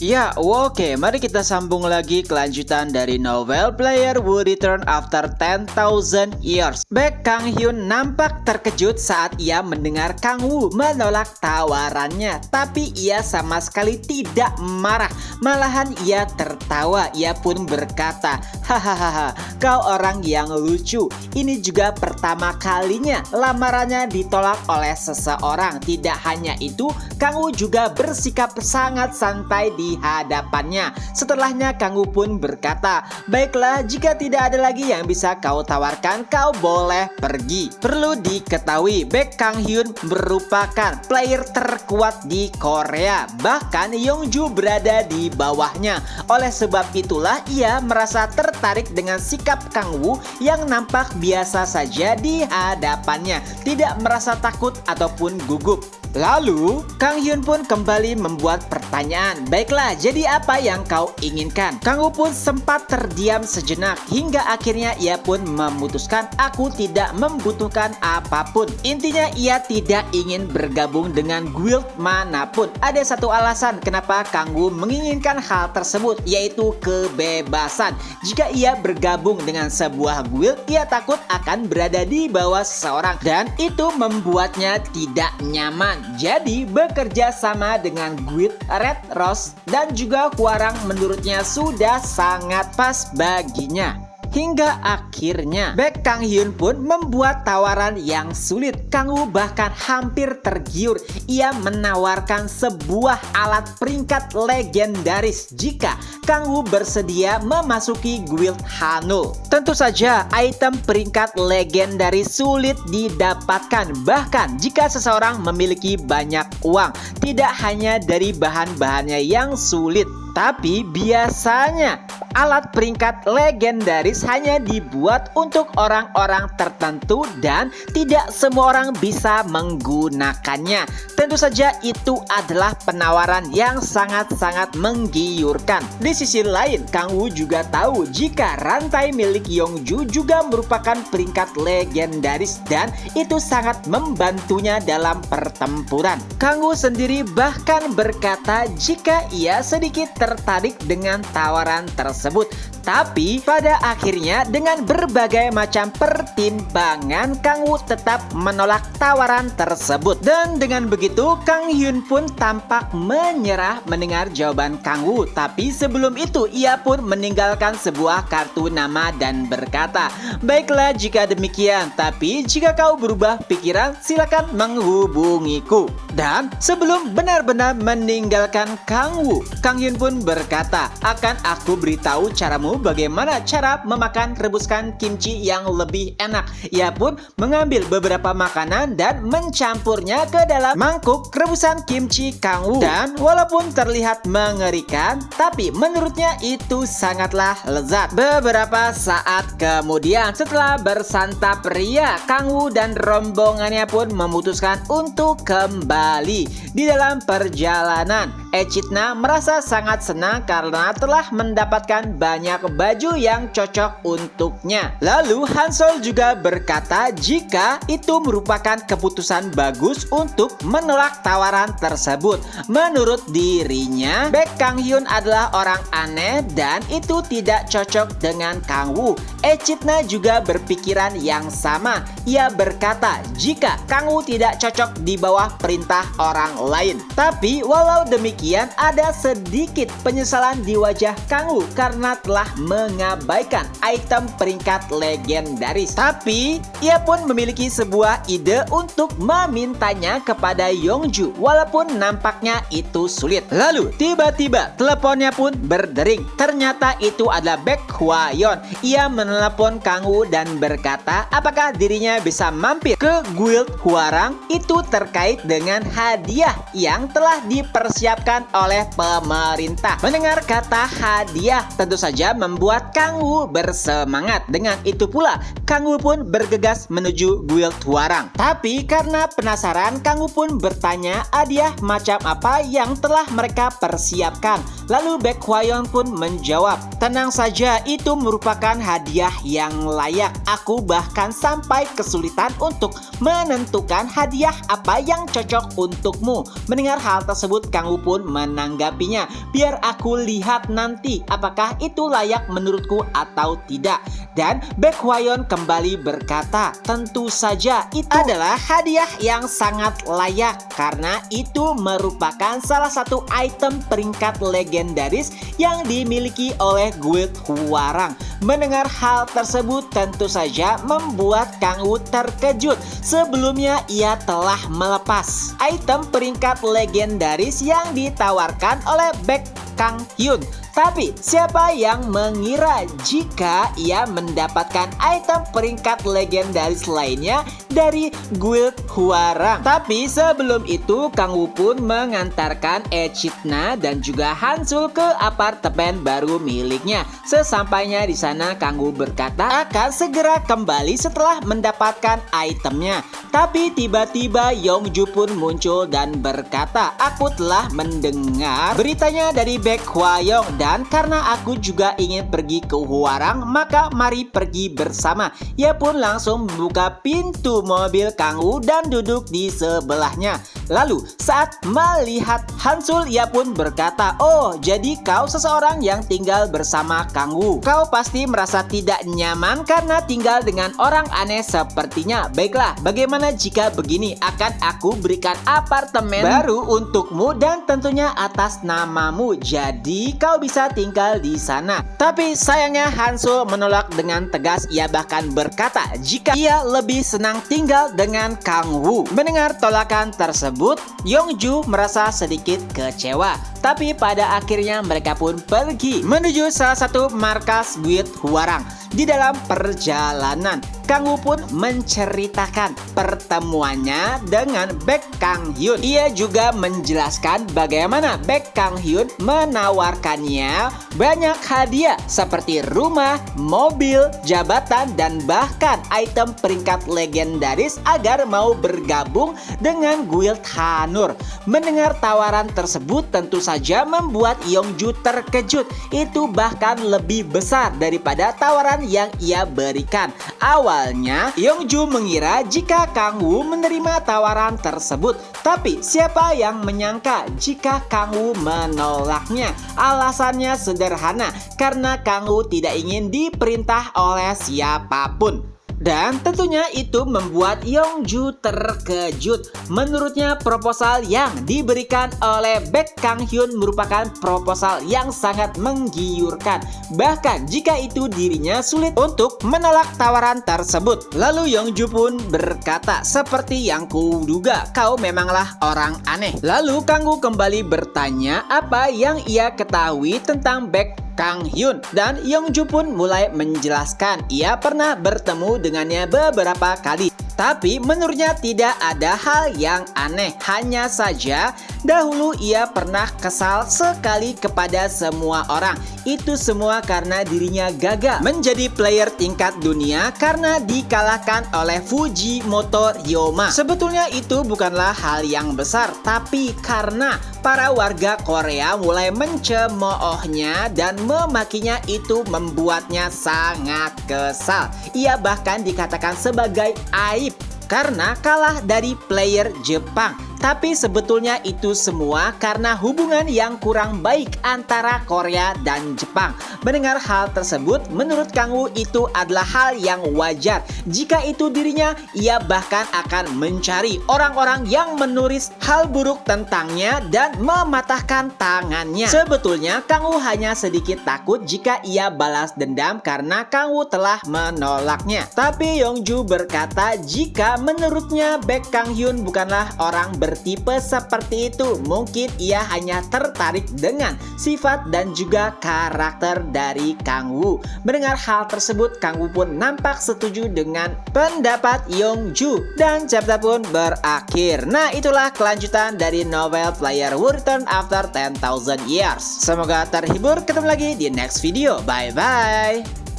Ya, oke, mari kita sambung lagi kelanjutan dari novel Player Who Return After 10,000 Years. Baek Kang Hyun nampak terkejut saat ia mendengar Kang Woo menolak tawarannya, tapi ia sama sekali tidak marah. Malahan ia tertawa. Ia pun berkata, "Hahaha, kau orang yang lucu. Ini juga pertama kalinya lamarannya ditolak oleh seseorang. Tidak hanya itu, Kang Woo juga bersikap sangat santai di hadapannya." Setelahnya Kang Woo pun berkata, "Baiklah, jika tidak ada lagi yang bisa kau tawarkan, kau boleh pergi." Perlu diketahui, Baek Kang Hyun merupakan player terkuat di Korea. Bahkan Yeongju berada di bawahnya. Oleh sebab itulah ia merasa tertarik dengan sikap Kang Woo yang nampak biasa saja di hadapannya, tidak merasa takut ataupun gugup. Lalu, Kang Hyun pun kembali membuat pertanyaan. "Baiklah, jadi apa yang kau inginkan?" Kang Woo pun sempat terdiam sejenak hingga akhirnya ia pun memutuskan, "Aku tidak membutuhkan apapun." Intinya ia tidak ingin bergabung dengan guild manapun. Ada satu alasan kenapa Kang Woo menginginkan hal tersebut, yaitu kebebasan. Jika ia bergabung dengan sebuah guild, ia takut akan berada di bawah seseorang dan itu membuatnya tidak nyaman. Jadi bekerja sama dengan guild Red Rose dan juga Hwarang menurutnya sudah sangat pas baginya. Hingga akhirnya Baek Kang Hyun pun membuat tawaran yang sulit. Kang Woo bahkan hampir tergiur. Ia menawarkan sebuah alat peringkat legendaris jika Kang Woo bersedia memasuki guild Hanul. Tentu saja item peringkat legendaris sulit didapatkan, bahkan jika seseorang memiliki banyak uang. Tidak hanya dari bahan-bahannya yang sulit, tapi biasanya alat peringkat legendaris hanya dibuat untuk orang-orang tertentu dan tidak semua orang bisa menggunakannya. Tentu saja itu adalah penawaran yang sangat-sangat menggiurkan. Di sisi lain, Kang Woo juga tahu jika rantai milik Yeongju juga merupakan peringkat legendaris dan itu sangat membantunya dalam pertempuran. Kang Woo sendiri bahkan berkata jika ia sedikit tertarik dengan tawaran tersebut. Tapi pada akhirnya dengan berbagai macam pertimbangan Kang Woo tetap menolak tawaran tersebut. Dan dengan begitu Kang Hyun pun tampak menyerah mendengar jawaban Kang Woo. Tapi sebelum itu ia pun meninggalkan sebuah kartu nama dan berkata, "Baiklah jika demikian, tapi jika kau berubah pikiran silakan menghubungiku." Dan sebelum benar-benar meninggalkan Kang Woo, Kang Hyun pun berkata, "Akan aku beritahu caramu bagaimana cara memakan rebuskan kimchi yang lebih enak." Ia pun mengambil beberapa makanan dan mencampurnya ke dalam mangkuk rebusan kimchi Kang Woo. Dan walaupun terlihat mengerikan, tapi menurutnya itu sangatlah lezat. Beberapa saat kemudian setelah bersantap ria, Kang Woo dan rombongannya pun memutuskan untuk kembali. Di dalam perjalanan, Echidna merasa sangat senang karena telah mendapatkan banyak baju yang cocok untuknya. Lalu Hansol juga berkata jika itu merupakan keputusan bagus untuk menolak tawaran tersebut. Menurut dirinya, Baek Kang Hyun adalah orang aneh dan itu tidak cocok dengan Kang Woo. Echidna juga berpikiran yang sama. Ia berkata jika Kang Woo tidak cocok di bawah perintah orang lain. Tapi walau demikian ada sedikit penyesalan di wajah Kang Woo karena telah mengabaikan item peringkat legendaris. Tapi ia pun memiliki sebuah ide untuk memintanya kepada Yeongju walaupun nampaknya itu sulit. Lalu tiba-tiba teleponnya pun berdering. Ternyata itu adalah Baek Hwayeon. Ia menelepon Kang Woo dan berkata apakah dirinya bisa mampir ke guild Hwarang itu terkait dengan hadiah yang telah dipersiapkan oleh pemerintah. Mendengar kata hadiah tentu saja membuat Kang Woo bersemangat. Dengan itu pula Kang Woo pun bergegas menuju guild Hwarang. Tapi karena penasaran, Kang Woo pun bertanya hadiah macam apa yang telah mereka persiapkan. Lalu Baek Hwayeon pun menjawab, "Tenang saja, itu merupakan hadiah yang layak. Aku bahkan sampai kesulitan untuk menentukan hadiah apa yang cocok untukmu." Mendengar hal tersebut, Kang Woo pun pun menanggapinya. Biar aku lihat nanti apakah itu layak menurutku atau tidak. Dan Baek Hwa-yeon kembali berkata, tentu saja itu adalah hadiah yang sangat layak karena itu merupakan salah satu item peringkat legendaris yang dimiliki oleh guild Hwarang. Mendengar hal tersebut tentu saja membuat Kang Woo terkejut. Sebelumnya ia telah melepas item peringkat legendaris yang ditawarkan oleh Baek Kang Hyun. Tapi siapa yang mengira jika ia mendapatkan item peringkat legendaris lainnya dari guild Hwarang. Tapi sebelum itu Kang Woo pun mengantarkan Echidna dan juga Hansul ke apartemen baru miliknya. Sesampainya di sana Kang Woo berkata akan segera kembali setelah mendapatkan itemnya. Tapi tiba-tiba Yeongju pun muncul dan berkata, aku telah mendengar beritanya dari Baek Hwa-yeon dan karena aku juga ingin pergi ke Hwarang, maka mari pergi bersama. Ia pun langsung membuka pintu mobil Kang Woo dan duduk di sebelahnya. Lalu saat melihat Hansul, ia pun berkata, oh jadi kau seseorang yang tinggal bersama Kang Woo. Kau pasti merasa tidak nyaman karena tinggal dengan orang aneh sepertinya. Baiklah, bagaimana jika begini? Akan aku berikan apartemen baru untukmu dan tentunya atas namamu. Jadi kau bisa tinggal di sana. Tapi sayangnya Hansul menolak dengan tegas. Ia bahkan berkata jika ia lebih senang tinggal dengan Kang Woo. Mendengar tolakan tersebut, Yeongju merasa sedikit kecewa. Tapi pada akhirnya mereka pun pergi menuju salah satu markas guild Hwarang. Di dalam perjalanan, Kang Woo pun menceritakan pertemuannya dengan Baek Kang Hyun. Ia juga menjelaskan bagaimana Baek Kang Hyun menawarkannya banyak hadiah seperti rumah, mobil, jabatan, dan bahkan item peringkat legendaris agar mau bergabung dengan guild Hanur. Mendengar tawaran tersebut tentu saja membuat Yeongju terkejut. Itu bahkan lebih besar daripada tawaran yang ia berikan. Awalnya Yeongju mengira jika Kang Woo menerima tawaran tersebut, tapi siapa yang menyangka jika Kang Woo menolaknya? Alasannya sederhana, karena Kang Woo tidak ingin diperintah oleh siapapun. Dan tentunya itu membuat Yeongju terkejut. Menurutnya proposal yang diberikan oleh Baek Kang Hyun merupakan proposal yang sangat menggiurkan. Bahkan jika itu dirinya sulit untuk menolak tawaran tersebut. Lalu Yeongju pun berkata, seperti yang kuduga, kau memanglah orang aneh. Lalu Kang Woo kembali bertanya apa yang ia ketahui tentang Baek Kang Hyun, dan Yeongju pun mulai menjelaskan ia pernah bertemu dengannya beberapa kali. Tapi menurutnya tidak ada hal yang aneh, hanya saja dahulu ia pernah kesal sekali kepada semua orang. Itu semua karena dirinya gagal menjadi player tingkat dunia karena dikalahkan oleh Fujimoto Ryoma. Sebetulnya itu bukanlah hal yang besar, tapi karena para warga Korea mulai mencemoohnya dan memakinya, itu membuatnya sangat kesal. Ia bahkan dikatakan sebagai aib karena kalah dari player Jepang. Tapi sebetulnya itu semua karena hubungan yang kurang baik antara Korea dan Jepang. Mendengar hal tersebut, menurut Kang Woo itu adalah hal yang wajar. Jika itu dirinya, ia bahkan akan mencari orang-orang yang menulis hal buruk tentangnya dan mematahkan tangannya. Sebetulnya Kang Woo hanya sedikit takut jika ia balas dendam karena Kang Woo telah menolaknya. Tapi Yeongju berkata jika menurutnya Baek Kang Hyun bukanlah orang bertipe seperti itu. Mungkin ia hanya tertarik dengan sifat dan juga karakter dari Kang Woo. Mendengar hal tersebut, Kang Woo pun nampak setuju dengan pendapat Yeongju dan chapter pun berakhir. Nah, itulah kelanjutan dari novel Player Who Return After 10,000 Years. Semoga terhibur. Ketemu lagi di next video. Bye bye.